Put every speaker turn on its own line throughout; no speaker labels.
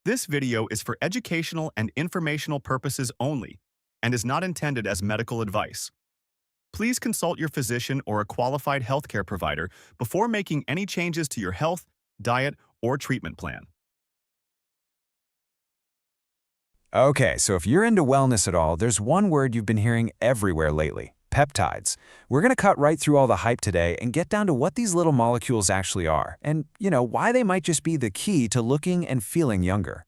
This video is for educational and informational purposes only and is not intended as medical advice. Please consult your physician or a qualified healthcare provider before making any changes to your health, diet, or treatment plan.
Okay, so if you're into wellness at all, there's one word you've been hearing everywhere lately: peptides. We're going to cut right through all the hype today and get down to what these little molecules actually are and, why they might just be the key to looking and feeling younger.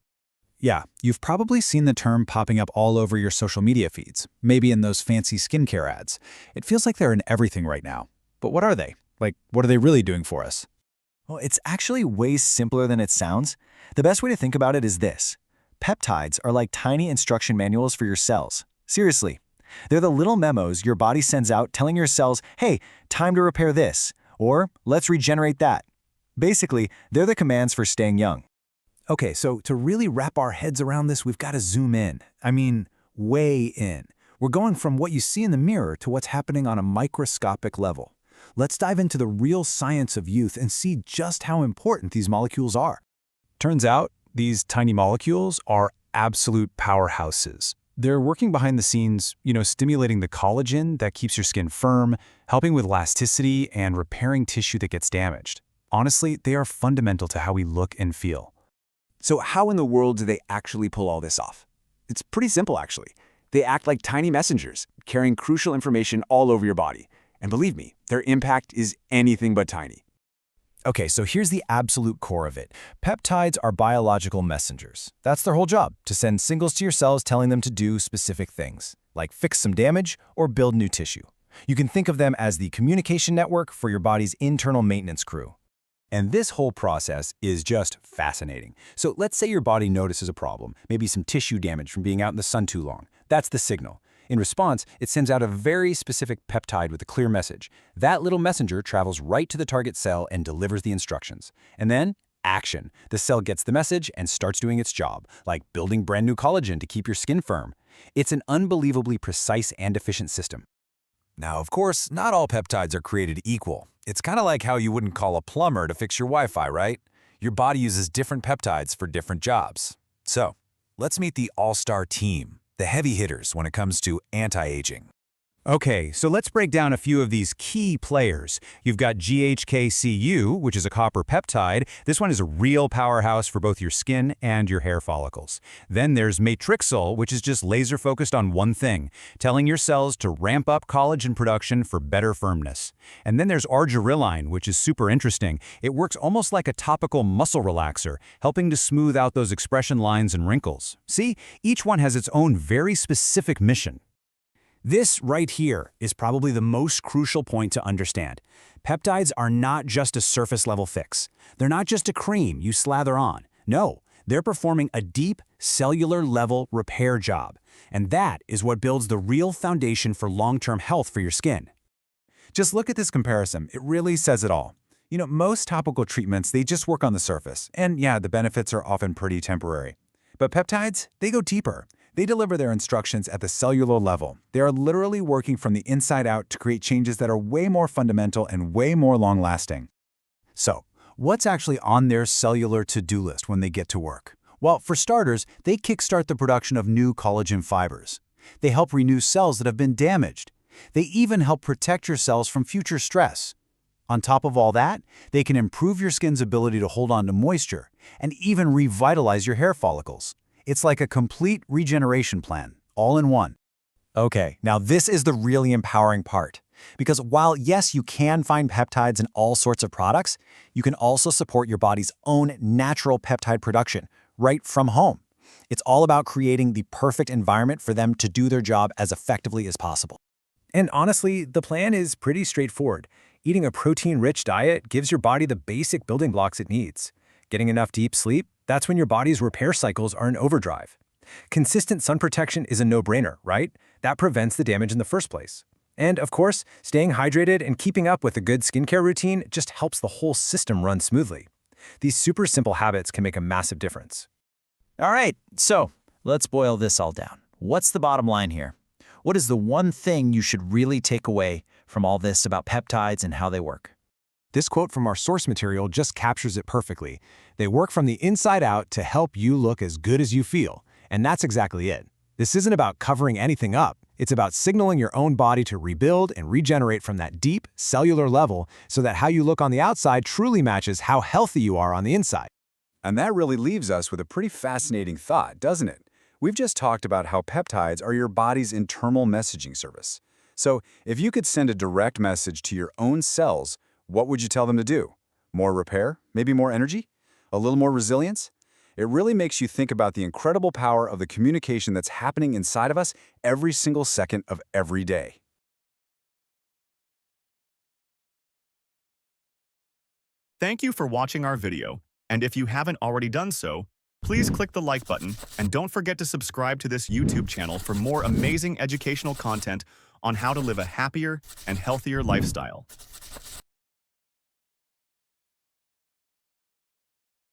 Yeah, you've probably seen the term popping up all over your social media feeds, maybe in those fancy skincare ads. It feels like they're in everything right now. But what are they? Like, what are they really doing for us?
Well, it's actually way simpler than it sounds. The best way to think about it is this. Peptides are like tiny instruction manuals for your cells. Seriously. They're the little memos your body sends out telling your cells, hey, time to repair this, or let's regenerate that. Basically, they're the commands for staying young.
Okay, so to really wrap our heads around this, we've got to zoom in. I mean, way in. We're going from what you see in the mirror to what's happening on a microscopic level. Let's dive into the real science of youth and see just how important these molecules are. Turns out, these tiny molecules are absolute powerhouses. They're working behind the scenes, stimulating the collagen that keeps your skin firm, helping with elasticity, and repairing tissue that gets damaged. Honestly, they are fundamental to how we look and feel.
So how in the world do they actually pull all this off? It's pretty simple, actually. They act like tiny messengers, carrying crucial information all over your body. And believe me, their impact is anything but tiny.
Okay, so here's the absolute core of it. Peptides are biological messengers. That's their whole job, to send signals to your cells telling them to do specific things, like fix some damage or build new tissue. You can think of them as the communication network for your body's internal maintenance crew. And this whole process is just fascinating. So let's say your body notices a problem, maybe some tissue damage from being out in the sun too long. That's the signal. In response, it sends out a very specific peptide with a clear message. That little messenger travels right to the target cell and delivers the instructions. And then, action. The cell gets the message and starts doing its job, like building brand new collagen to keep your skin firm. It's an unbelievably precise and efficient system.
Now, of course, not all peptides are created equal. It's kind of like how you wouldn't call a plumber to fix your Wi-Fi, right? Your body uses different peptides for different jobs. So, let's meet the all-star team, the heavy hitters when it comes to anti-aging.
Okay, so let's break down a few of these key players. You've got GHKCU, which is a copper peptide. This one is a real powerhouse for both your skin and your hair follicles. Then there's matrixyl, which is just laser focused on one thing, telling your cells to ramp up collagen production for better firmness. And then there's argireline, which is super interesting. It works almost like a topical muscle relaxer, helping to smooth out those expression lines and wrinkles. See, each one has its own very specific mission. This right here is probably the most crucial point to understand. Peptides are not just a surface-level fix. They're not just a cream you slather on. No, they're performing a deep, cellular-level repair job. And that is what builds the real foundation for long-term health for your skin. Just look at this comparison. It really says it all. Most topical treatments, they just work on the surface. And yeah, the benefits are often pretty temporary. But peptides, they go deeper. They deliver their instructions at the cellular level. They are literally working from the inside out to create changes that are way more fundamental and way more long-lasting. So, what's actually on their cellular to-do list when they get to work? Well, for starters, they kickstart the production of new collagen fibers. They help renew cells that have been damaged. They even help protect your cells from future stress. On top of all that, they can improve your skin's ability to hold on to moisture and even revitalize your hair follicles. It's like a complete regeneration plan, all in one. Okay, now this is the really empowering part. Because while, yes, you can find peptides in all sorts of products, you can also support your body's own natural peptide production, right from home. It's all about creating the perfect environment for them to do their job as effectively as possible. And honestly, the plan is pretty straightforward. Eating a protein-rich diet gives your body the basic building blocks it needs. Getting enough deep sleep, that's when your body's repair cycles are in overdrive. Consistent sun protection is a no-brainer, right? That prevents the damage in the first place. And of course, staying hydrated and keeping up with a good skincare routine just helps the whole system run smoothly. These super simple habits can make a massive difference.
All right, so let's boil this all down. What's the bottom line here? What is the one thing you should really take away from all this about peptides and how they work?
This quote from our source material just captures it perfectly. They work from the inside out to help you look as good as you feel. And that's exactly it. This isn't about covering anything up. It's about signaling your own body to rebuild and regenerate from that deep, cellular level so that how you look on the outside truly matches how healthy you are on the inside.
And that really leaves us with a pretty fascinating thought, doesn't it? We've just talked about how peptides are your body's internal messaging service. So, if you could send a direct message to your own cells, what would you tell them to do? More repair? Maybe more energy? A little more resilience? It really makes you think about the incredible power of the communication that's happening inside of us every single second of every day.
Thank you for watching our video, and if you haven't already done so, please click the like button and don't forget to subscribe to this YouTube channel for more amazing educational content on how to live a happier and healthier lifestyle.